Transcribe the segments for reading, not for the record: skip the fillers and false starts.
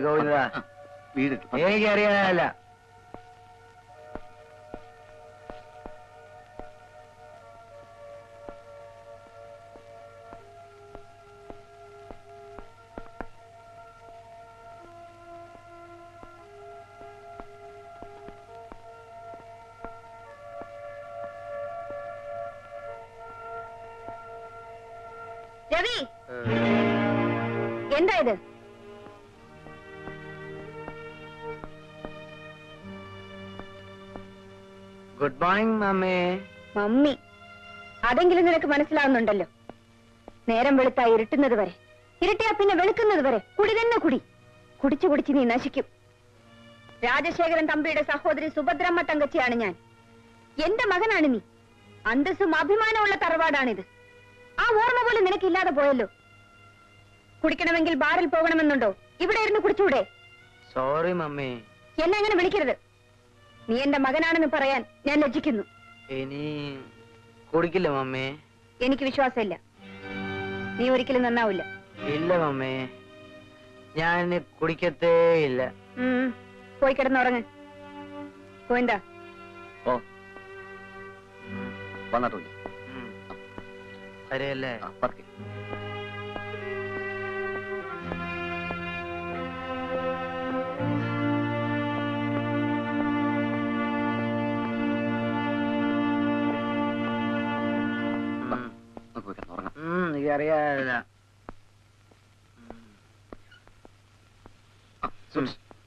ഗോവിന്ദ. വീട് എനിക്കറിയാനല്ല. രവി, എന്താ ഇത്? Good morning mummy. മമ്മി, അതെങ്കിലും നിനക്ക് മനസ്സിലാവുന്നുണ്ടല്ലോ. നേരം വെളുത്താ ഇരുട്ടുന്നത് വരെ, ഇരുട്ടിയാ പിന്നെ വെളുക്കുന്നത് വരെ കുടി തന്നെ കുടി. കുടിച്ചു കുടിച്ച് നീ നശിക്കും. രാജശേഖരൻ തമ്പിയുടെ സഹോദരി സുഭദ്രമ്മ തങ്കച്ചിയാണ് ഞാൻ. എന്റെ മകനാണ് നീ. അന്തസ്സും അഭിമാനമുള്ള തറവാടാണിത്. ആ ഓർമ്മ പോലും നിനക്കില്ലാതെ പോയല്ലോ. കുടിക്കണമെങ്കിൽ ബാറിൽ പോകണമെന്നുണ്ടോ? ഇവിടെ ഇരുന്ന് കുടിച്ചൂടെ? Sorry mummy. എന്നെ അങ്ങനെ വിളിക്കരുത്. നീ എന്റെ മകനാണെന്ന് പറയാൻ ഞാൻ ലജ്ജിക്കുന്നു. ഇനി കുടിക്കില്ല മമ്മി. എനിക്ക് വിശ്വാസമില്ല. നീ ഒരിക്കലും നന്നാവില്ല. ഇല്ല മമ്മി, ഞാൻ കുടിക്കത്തേ ഇല്ല. പോയി കിടന്നുറങ്ങ്. പോയിന്താ വന്നിട്ടില്ല. അറിയല്ലേ? എനിക്കറിയാല്ല.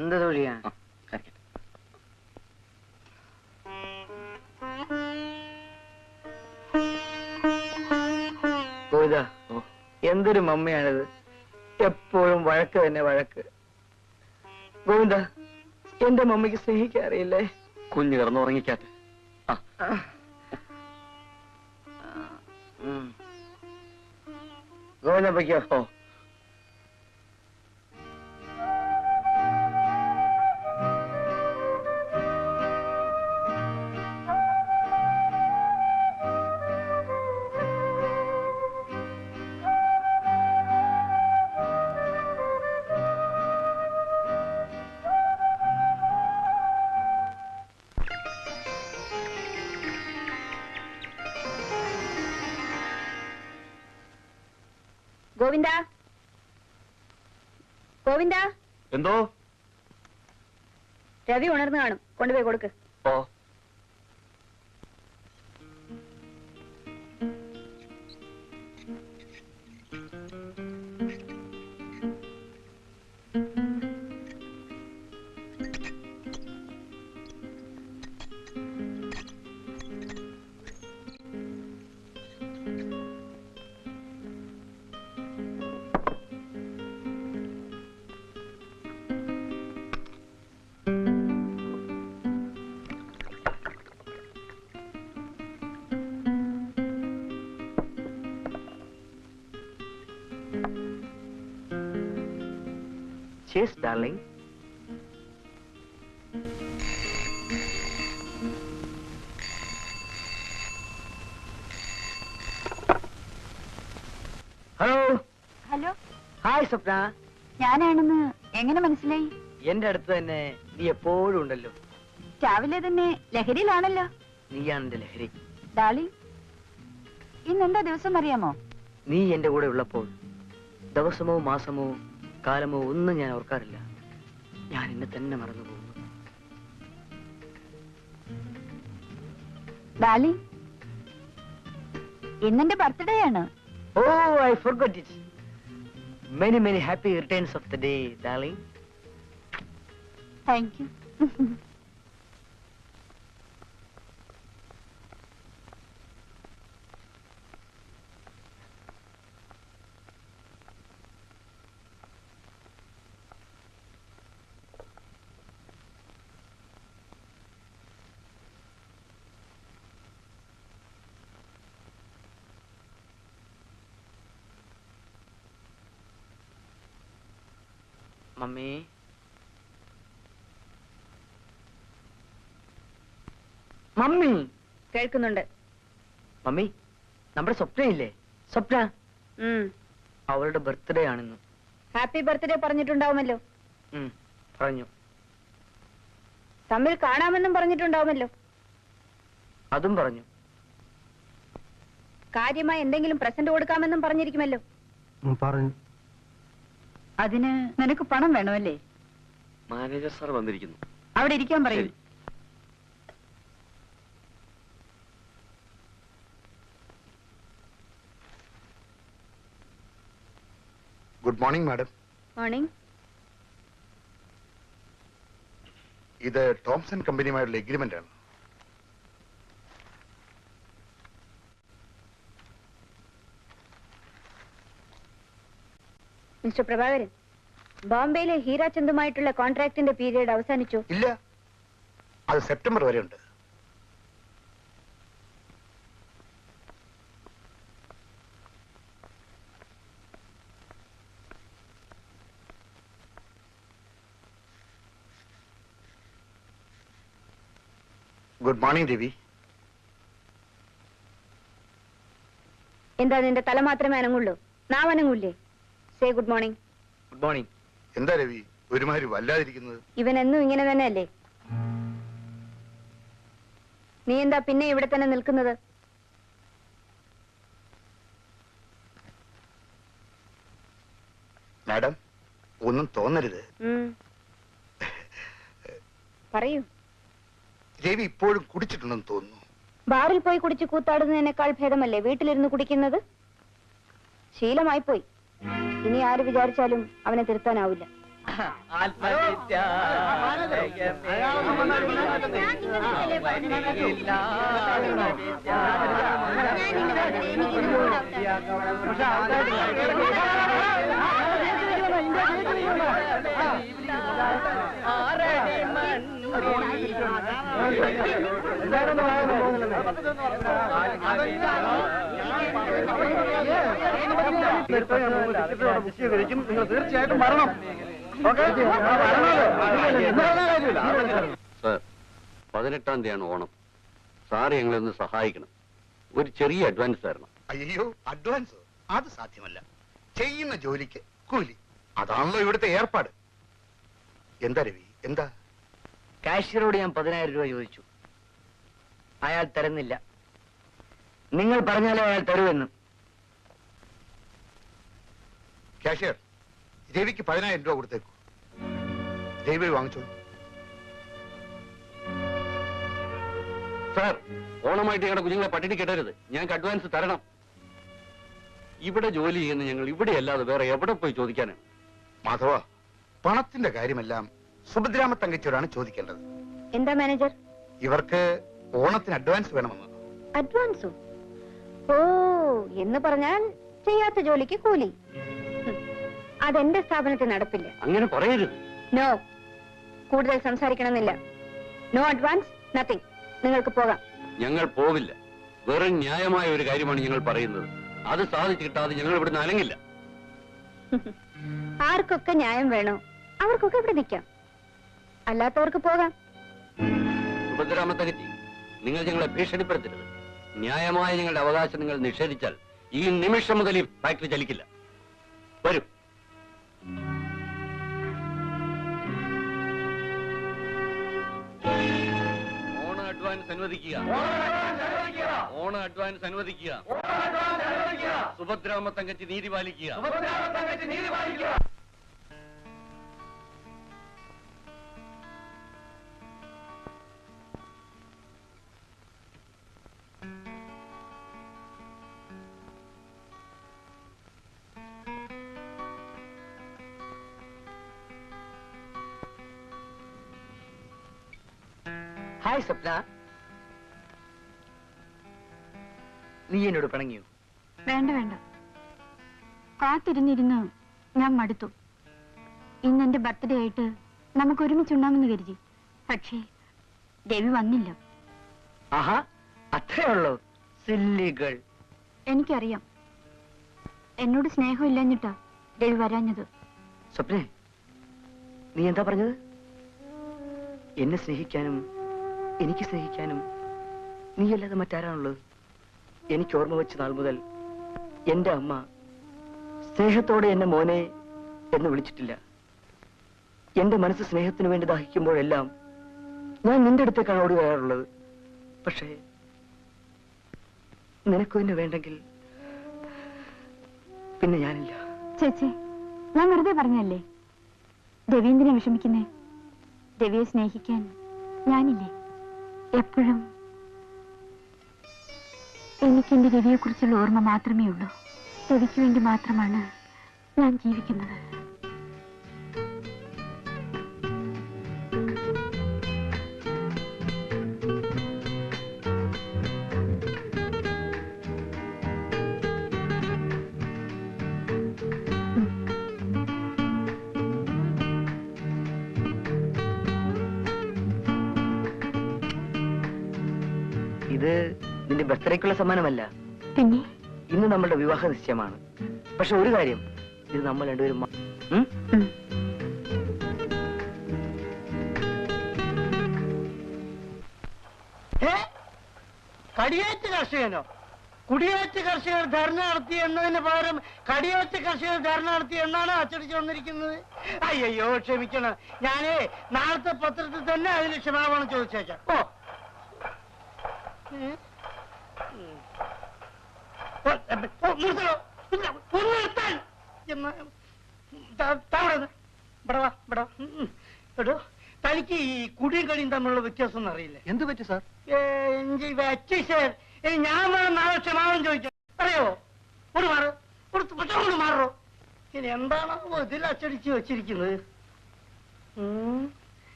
എന്താ തൊഴിയാ? എന്തൊരു മമ്മയാണിത്. എപ്പോഴും വഴക്ക് തന്നെ വഴക്ക്. ഗോവിന്ദ, എന്റെ മമ്മിക്ക് സ്നേഹിക്കാറിയില്ലേ? കുഞ്ഞു കിടന്നുറങ്ങിക്കാട്ടെ. ഗോവിന്ദ പൊയ്ക്കോ. ഗോവിന്ദ, ഗോവിന്ദ. എന്തോ? രവി ഉണർന്നു കാണും. കൊണ്ടുപോയി കൊടുക്ക്. Cheers, darling. Hello. Hello. Hi Swapna. ഞാനാണെന്ന് എങ്ങനെ മനസ്സിലായി? എന്റെ അടുത്ത് തന്നെ നീ എപ്പോഴും ഉണ്ടല്ലോ. രാവിലെ തന്നെ ലഹരിയിലാണല്ലോ. നീയാണ് എന്റെ ലഹരി. ഡാളി, ഇന്നെന്താ ദിവസം അറിയാമോ? നീ എന്റെ കൂടെ ഉള്ളപ്പോൾ ദിവസമോ മാസമോ കാലമോ ഒന്നും ഞാൻ ഓർക്കാറില്ല. ഞാൻ എന്നെ തന്നെ മറന്നു പോകുന്നു. ഡാളി, ഇന്നെന്റെ ബർത്ത്ഡേ ആണ്. Oh, I forgot it. Many, many happy returns of the day, darling. Thank you. Mummy, mummy കേൾക്കുന്നുണ്ട്. മമ്മി, നമ്മുടെ സ്വപ്നയില്ലേ? സ്വപ്ന, അവളുടെ ബർത്ത്ഡേ ആണെന്ന്. ഹാപ്പി ബർത്ത്ഡേ പറഞ്ഞിട്ടുണ്ടാവുമല്ലോ. പറഞ്ഞു. തമ്മിൽ കാണാമെന്നും പറഞ്ഞിട്ടുണ്ടാവുമല്ലോ. അതും പറഞ്ഞു. കാര്യമായി എന്തെങ്കിലും പ്രസന്റ് കൊടുക്കാമെന്നും പറഞ്ഞിരിക്കുമല്ലോ. പറഞ്ഞു. അതിന് നിനക്ക് പണം വേണമല്ലേ? മാനേജർ സാർ വന്നിരിക്കുന്നു. അവിടെ ഇരിക്കാൻ പറയൂ. Good morning madam. മോർണിംഗ്. ഇത് ടോംസൺ കമ്പനിയുമായുള്ള എഗ്രിമെന്റ് ആണ്. മിസ്റ്റർ പ്രഭാകരൻ, ബോംബെയിലെ ഹീരാചന്ദുമായിട്ടുള്ള കോൺട്രാക്ടിന്റെ പീരീഡ് അവസാനിച്ചു? ഇല്ല, അത് സെപ്റ്റംബർ വരെ ഉണ്ട്. Good morning Ravi. എന്താ നിന്റെ തല മാത്രമേ അനങ്ങുള്ളൂ? നാം അനങ്ങൂല്ലേ? Say good morning. Good morning. എന്താ രവി ഒരുമാതിരി വല്ലാതിരിക്കുന്നത്? ഇവൻ എന്നും ഇങ്ങനെ തന്നെയല്ലേ? നീ എന്താ പിന്നെ ഇവിടെ തന്നെ നിൽക്കുന്നത്? മാഡം, ഒന്നും തോന്നരുത്. പറയൂ. രവി ഇപ്പോഴും കുടിച്ചിട്ടുണ്ടെന്ന് തോന്നുന്നു. ബാറിൽ പോയി കുടിച്ച് കൂത്താടുന്നതിനേക്കാൾ ഭേദമല്ലേ വീട്ടിലിരുന്ന് കുടിക്കുന്നത്? ശീലമായി പോയി. ഇനി ആര് വിചാരിച്ചാലും അവനെ തിരുത്താനാവില്ല. നിങ്ങൾ തീർച്ചയായിട്ടും വരണം. സാർ, 18-ാം തീയതിയാണ് ഓണം. സാറ് ഞങ്ങളെ ഒന്ന് സഹായിക്കണം. ഒരു ചെറിയ അഡ്വാൻസ് തരണം. അയ്യോ, അഡ്വാൻസ്? അത് സാധ്യമല്ല. ചെയ്യുന്ന ജോലിക്ക് കൂലി, അതാണല്ലോ ഇവിടുത്തെ ഏർപ്പാട്. എന്താ രവി, എന്താ? കാഷ്യറോട് ഞാൻ 10,000 രൂപ ചോദിച്ചു. അയാൾ തരുന്നില്ല. നിങ്ങൾ പറഞ്ഞാലേ അയാൾ തരുമെന്ന്. കാഷ്യർ, രവിക്ക് 10,000 രൂപ കൊടുത്തേക്കു. രവി വാങ്ങിച്ചോളൂ. സാർ, ഓണമായിട്ട് ഞങ്ങളുടെ കുഞ്ഞുങ്ങളെ പട്ടിണി കെട്ടരുത്. ഞങ്ങൾക്ക് അഡ്വാൻസ് തരണം. ഇവിടെ ജോലി ചെയ്യുന്ന ഞങ്ങൾ ഇവിടെ അല്ലാതെ വേറെ എവിടെ പോയി ചോദിക്കാനാണ്? മാധവ, പണത്തിന്റെ കാര്യമെല്ലാം സുഭദ്രാമ തങ്കച്ചിയോടാണ് ചോദിക്കേണ്ടത്. എന്താ മാനേജർ? ഇവർക്ക് ഓണത്തിന് അഡ്വാൻസ് വേണമെന്ന്. അഡ്വാൻസോ? ഓ, എന്ന് പറഞ്ഞാൽ ചെയ്യാത്ത ജോലിക്ക് കൂലി. അതെന്റെ സ്ഥാപനത്തിൽ നടപ്പില്ല. അങ്ങനെ പറയരുത്. നോ, കൂടുതൽ സംസാരിക്കണമെന്നില്ല. No advance, nothing. നിങ്ങൾക്ക് പോകാം. ഞങ്ങൾ പോവില്ല. വെറും ന്യായമായ ഒരു കാര്യമാണ് ഞങ്ങൾ പറയുന്നത്. അത് സാധിച്ചു കിട്ടാതെ ഞങ്ങൾ ഇവിടുന്ന് അനങ്ങില്ല. ആർക്കൊക്കെ ന്യായം വേണോ അവർക്കൊക്കെ ഇവിടെ നിൽക്കാം, അല്ലാത്തവർക്ക് പോകാം. സുഭദ്രാമ തകച്ചി, നിങ്ങൾ ഞങ്ങളെ ഭീഷണിപ്പെടുത്തരുത്. ന്യായമായ ഞങ്ങളുടെ അവകാശം നിങ്ങൾ നിഷേധിച്ചാൽ ഈ നിമിഷം മുതൽ ഈ ഫാക്ടറി ചലിക്കില്ല. വരും. ഓണ അഡ്വാൻസ് അനുവദിക്കുക. ഓണ അഡ്വാൻസ് അനുവദിക്കുക. സുഭദ്രാമ തങ്കച്ചി നീതി പാലിക്കുക. ഹായ് സ്വപ്ന, നീ എന്നോട് പിണങ്ങിയോ? വേണ്ട വേണ്ട, കാത്തിരുന്നിരുന്ന് ഞാൻ മടുത്തു. ഇന്ന് എന്റെ ബർത്ത്ഡേ ആയിട്ട് നമുക്ക് ഒരുമിച്ചുണ്ടാമെന്ന് കരുതി. പക്ഷേ രവി വന്നില്ല. ആഹാ, അത്രേ ഉള്ളൂ. സില്ലികൾ. എനിക്കറിയാം, എന്നോട് സ്നേഹമില്ലഞ്ഞിട്ടാ രവി വരാഞ്ഞത്. സ്വപ്നെ, നീ എന്താ പറഞ്ഞത്? എന്നെ സ്നേഹിക്കാനും എനിക്ക് സ്നേഹിക്കാനും നീയല്ലാതെ മറ്റാരാണുള്ളത്? എനിക്ക് ഓർമ്മ വെച്ച നാൾ മുതൽ എന്റെ അമ്മ സ്നേഹത്തോടെ എന്നെ മോനെ എന്ന് വിളിച്ചിട്ടില്ല. എന്റെ മനസ്സ് സ്നേഹത്തിന് വേണ്ടി ദാഹിക്കുമ്പോഴെല്ലാം ഞാൻ നിന്റെ അടുത്തേക്കാണ് ഓടി വരാറുള്ളത്. പക്ഷേ നിനക്കും എന്നെ വേണ്ടെങ്കിൽ പിന്നെ ഞാനില്ല. ചേച്ചി, ഞാൻ വെറുതെ പറഞ്ഞല്ലേ. രവീന്ദ്രനെ വിഷമിക്കുന്നേ. രവിയെ സ്നേഹിക്കാൻ ഞാനില്ലേ എപ്പോഴും. എനിക്കെന്റെ രവിയെ കുറിച്ചുള്ള ഓർമ്മ മാത്രമേ ഉള്ളൂ. രവിക്ക് വേണ്ടി മാത്രമാണ് ഞാൻ ജീവിക്കുന്നത്. ഇത് നിന്റെ ബർത്ത്ഡേക്കുള്ള സമ്മാനമല്ല. പിന്നെ ഇന്ന് നമ്മളുടെ വിവാഹ നിശ്ചയമാണ്. പക്ഷെ ഒരു കാര്യം, ഇത് നമ്മൾ രണ്ടുപേരും കടിയേറ്റ് കർഷകനോ? കുടിയേറ്റ് കർഷകർ ധർണ നടത്തി എന്നതിന് പകരം കടിയേറ്റ് കർഷകർ ധർണ നടത്തി എന്നാണ് അച്ചടിച്ചു വന്നിരിക്കുന്നത്. അയ്യോ ക്ഷമിക്കണം, ഞാനേ നാളത്തെ പത്രത്തിൽ തന്നെ അതിന് ക്ഷമാപണം ചോദിച്ചേക്കാം. ഓ തനിക്ക് ഈ കുടിയും കടിയും തമ്മിലുള്ള വ്യത്യാസം ഒന്നും അറിയില്ല. എന്ത് പറ്റി സാർ? ഞാൻ വേണം നാളെ ക്ഷമാപണം ചോദിക്കാം. അറിയോ? ഒരു മാറോ, ഒരു മാറോ. ഇനി എന്താണോ ഇതിൽ അച്ചടിച്ച് വെച്ചിരിക്കുന്നത്?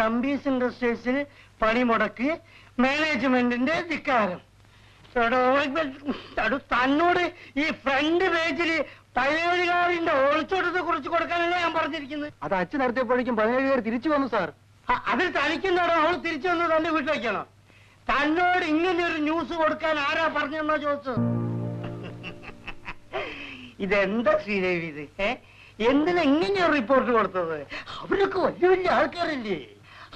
തമ്പീസ് ഇൻഡസ്ട്രീസിന് പണിമുടക്ക്, മാനേജ്മെന്റിന്റെ ധിക്കാരം. തന്നോട് ഈ ഫ്രണ്ട് പേജില് 17 ഒളിച്ചോട്ടത്തെ കുറിച്ച് കൊടുക്കാനല്ല ഞാൻ പറഞ്ഞിരിക്കുന്നത്. അത് അച്ഛൻ നടത്തിയപ്പോഴേക്കും 17 തിരിച്ചു വന്നു സാർ. അതിൽ തനിക്കെന്താണോ അവൾ തിരിച്ചു വന്ന് തന്റെ വീട്ടിലേക്കാണോ? തന്നോട് ഇങ്ങനെ ഒരു ന്യൂസ് കൊടുക്കാൻ ആരാ പറഞ്ഞെന്നാ ചോദിച്ചത്? ഇതെന്താ ശ്രീദേവി ഇത്? എന്തിനാ ഇങ്ങനെ റിപ്പോർട്ട് കൊടുത്തത്? അവരൊക്കെ വലിയ വലിയ ആൾക്കാരല്ലേ?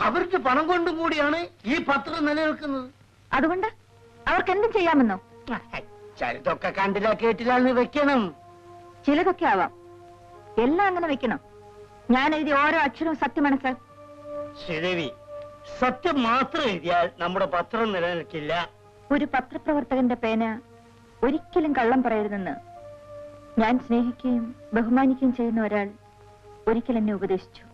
അവർക്ക് പണം കൊണ്ടും കൂടിയാണ് ഈ പത്രം നിലനിൽക്കുന്നത്. അതുകൊണ്ട് അവർക്ക് എന്തും ചെയ്യാമെന്നോ? ചിലതൊക്കെ കണ്ടില്ല കേട്ടില്ലാന്ന് വെക്കണം. ചിലതൊക്കെ ആവാം, എല്ലാം അങ്ങനെ വെക്കണം. ഞാൻ എഴുതിയ ഓരോ അക്ഷരവും സത്യമാണ് സാർ. ശ്രീദേവി, സത്യം മാത്രം എഴുതിയാൽ നമ്മുടെ പത്രം നിലനിൽക്കില്ല. ഒരു പത്രപ്രവർത്തകന്റെ പേന ഒരിക്കലും കള്ളം പറയരുതെന്ന് ഞാൻ സ്നേഹിക്കുകയും ബഹുമാനിക്കുകയും ചെയ്യുന്ന ഒരാൾ ഒരിക്കൽ എന്നെ ഉപദേശിച്ചു.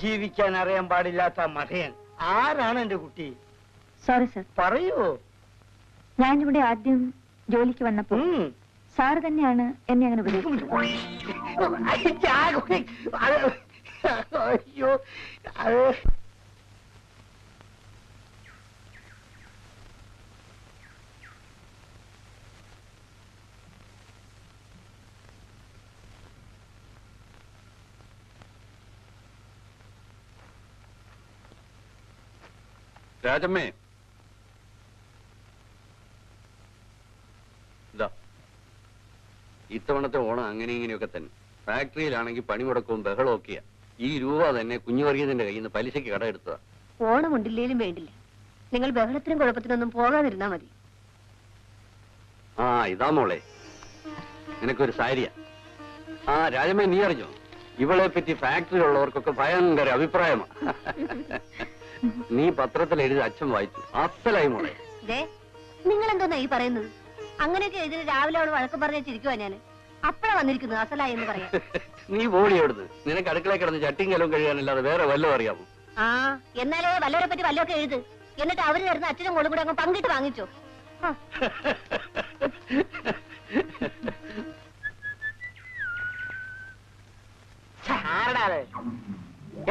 ജീവിക്കാൻ അറിയാൻ പാടില്ലാത്ത മഠയൻ ആരാണ് എന്റെ കുട്ടി? Sorry sir. പറയൂ. ഞാനിവിടെ ആദ്യം ജോലിക്ക് വന്നപ്പോൾ സാറ് തന്നെയാണ് എന്നെ അങ്ങനെ ഉപദേശിച്ചത്. അയ്യോ, അത് രാജമ്മേ, ഇതാ ഇത്തവണത്തെ ഓണം അങ്ങനെ ഇങ്ങനെയൊക്കെ തന്നെ. ഫാക്ടറിയിലാണെങ്കിൽ പണിമുടക്കവും ബഹളവും ഒക്കെയാ. ഈ രൂപ തന്നെ കുഞ്ഞുവർഗീയത്തിന്റെ കയ്യിൽ നിന്ന് പലിശയ്ക്ക് കടമെടുത്തതാ. ഓണം ഉണ്ടില്ലേലും വേണ്ടില്ല, നിങ്ങൾ ബഹളത്തിനും കുഴപ്പത്തിനൊന്നും പോകാതിരുന്നാ മതി. ആ ഇതാ മോളെ, നിനക്കൊരു സാരിയാ. ആ രാജമ്മേ, നീ അറിഞ്ഞോ, ഇവളെ പറ്റി ഫാക്ടറിയിലുള്ളവർക്കൊക്കെ ഭയങ്കര അഭിപ്രായമാണ്. നീ പത്രത്തിൽ എഴുതി അച്ഛൻ വായിച്ചു, അസലായി മോളെ. നിങ്ങൾ എന്തോന്നാ ഈ പറയുന്നത്? അങ്ങനെയൊക്കെ എഴുതി രാവിലെ അവിടെ വഴക്കം പറഞ്ഞിരിക്കുവാ ഞാൻ. അപ്പഴാ വന്നിരിക്കുന്നത് അസലായി എന്ന് പറയാം. നീ പോടി അവിടുന്ന്. നിനക്ക് അടുക്കള കിടന്ന് ചട്ടിയും കലവും കഴിയാനല്ലാതെ വേറെ വല്ലതും അറിയാമോ? ആ എന്നാലേ വല്ലവരെ പറ്റി വല്ലതൊക്കെ എഴുത്. എന്നിട്ട് അവര് തരുന്ന അച്ഛനും മോളും കൂടെ അങ്ങ് പങ്കിട്ട് വാങ്ങിച്ചോ.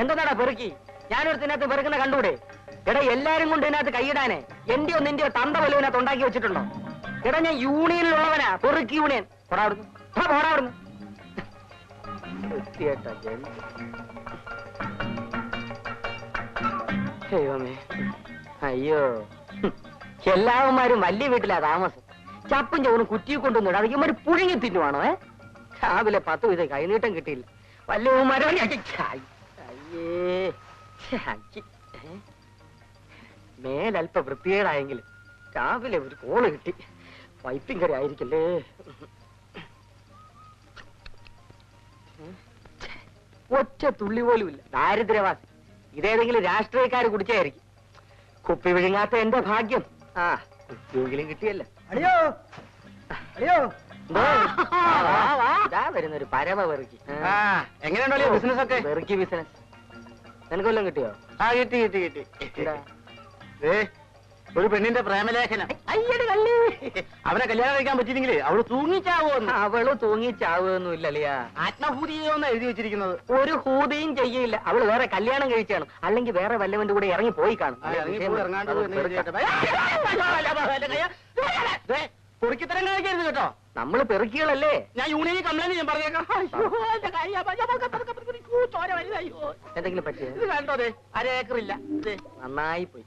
എന്താടാ പെറുക്കി? ഞാനൊരുത്തിനകത്ത് പെറുക്കുന്ന കണ്ടൂടെ? എടാ, എല്ലാരും കൊണ്ട് ഇതിനകത്ത് കൈയിടാനേ എന്റെയോ നിന്റെയോ തന്ത വല്ലതും ഇതിനകത്ത് ഉണ്ടാക്കി വെച്ചിട്ടുണ്ടോ? എടാ, ഞാൻ യൂണിയനിലുള്ളവനാ, പെറുക്കി യൂണിയൻ. പോടാവിടുന്നു, പോടാവിടുന്നു. അയ്യോ, എല്ലാവന്മാരും വലിയ വീട്ടിലാ താമസം. ചപ്പും ചവറും കുറ്റിയെ കൊണ്ടൊന്നും ഇടാതെ പുഴുങ്ങി തിന്നുവാണോ? രാവിലെ 10 വിധ കൈനീട്ടം കിട്ടിയില്ല. വല്യവന്മാരോ മേലൽപ്പ വൃത്തികേടായെങ്കിലും രാവിലെ ഒരു കോള് കിട്ടി. പൈപ്പിംഗ് കറി ആയിരിക്കല്ലേ? ഒറ്റ തുള്ളി പോലും ഇല്ല. ദാരിദ്ര്യവാസി. ഇതേതെങ്കിലും രാഷ്ട്രീയക്കാര് കുടിച്ചായിരിക്കും. കുപ്പി വിഴുങ്ങാത്ത എന്റെ ഭാഗ്യം. ആ കുപ്പിയെങ്കിലും കിട്ടിയല്ല. അടിയോ അടിയോ വരുന്നൊരു പരമ വെറുക്കി. എങ്ങനെയുണ്ടോ ബിസിനസ് ഒക്കെ? വെറുക്കി ബിസിനസ്. നിനക്ക് വല്ലതും കിട്ടിയോ? ആ കിട്ടി കിട്ടി കിട്ടി. എന്താ? ഒരു പെണ്ണിന്റെ പ്രേമലേഖനം. അയ്യടി കള്ളി. അവനെ കല്യാണം കഴിക്കാൻ പറ്റിയില്ലെങ്കിലേ അവള് തൂങ്ങിച്ചാവോന്ന്. അവള് തൂങ്ങിച്ചാവുകയൊന്നും ഇല്ലല്ലയാ. ആത്മഹൂതിയോന്ന് എഴുതി വെച്ചിരിക്കുന്നത്. ഒരു ഹൂതിയും ചെയ്യില്ല. അവള് വേറെ കല്യാണം കഴിച്ചാണ്. അല്ലെങ്കിൽ വേറെ വല്ലവന്റെ കൂടെ ഇറങ്ങി പോയി കാണും. പൊറിക്കിത്തരം കാണിക്കരുത് കേട്ടോ. നമ്മള് പെറുക്കികളല്ലേ? ഞാൻ യൂണിയനിൽ കംപ്ലൈന്റ് ഞാൻ പറഞ്ഞേക്കാം. എന്തെങ്കിലും പറ്റിയോ? ഇത് കണ്ടോ? 1/2 ഏക്കറില്ല. നന്നായി പോയി.